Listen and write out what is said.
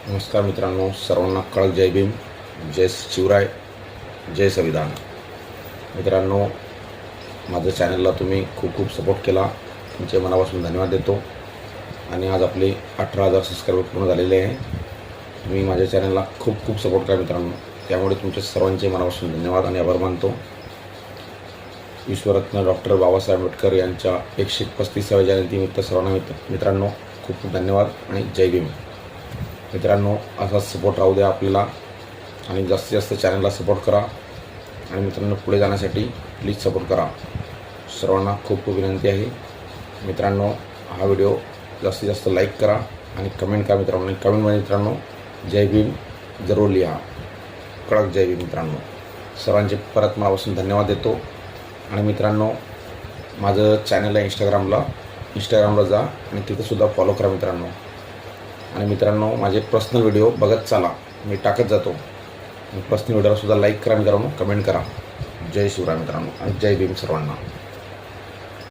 नमस्कार मित्रांनो, सर्वांना कळक जय भीम, जय शिवराय, जय संविधान. मित्रांनो, माझ्या चॅनलला तुम्ही खूप खूप सपोर्ट केला, तुमचे मनापासून धन्यवाद देतो. आणि आज आपले 18,000 सबस्क्रायबर पूर्ण झालेले आहे. तुम्ही माझ्या चॅनलला खूप खूप सपोर्ट करा मित्रांनो, त्यामुळे तुमच्या सर्वांचे मनापासून धन्यवाद आणि आभार मानतो. विश्वरत्न डॉक्टर बाबासाहेब आंबेडकर यांच्या 135व्या जयंतीनिमित्त सर्वांना मित्रांनो खूप खूप धन्यवाद आणि जय भीम. मित्रांनो, असाच सपोर्ट राहू द्या आपल्याला आणि जास्तीत जास्त चॅनलला सपोर्ट करा. आणि मित्रांनो, पुढे जाण्यासाठी प्लीज सपोर्ट करा. सर्वांना खूप खूप विनंती आहे. मित्रांनो, हा व्हिडिओ जास्तीत जास्त लाईक करा आणि कमेंट करा मित्रांनो. आणि कमेंटमध्ये मित्रांनो जय भीम जरूर लिहा. कडक जय भीम मित्रांनो. सर्वांचे परत मनापासून धन्यवाद देतो. आणि मित्रांनो, माझं चॅनल आहे इंस्टाग्रामला जा आणि तिथंसुद्धा फॉलो करा मित्रांनो. आणि मित्रांनो, माझे पर्सनल व्हिडिओ बघत चाला, मी टाकत जातो. पर्सनल व्हिडिओलासुद्धा लाईक करा मित्रांनो, कमेंट करा. जय शिवराय मित्रांनो आणि जय भीम सर्वांना.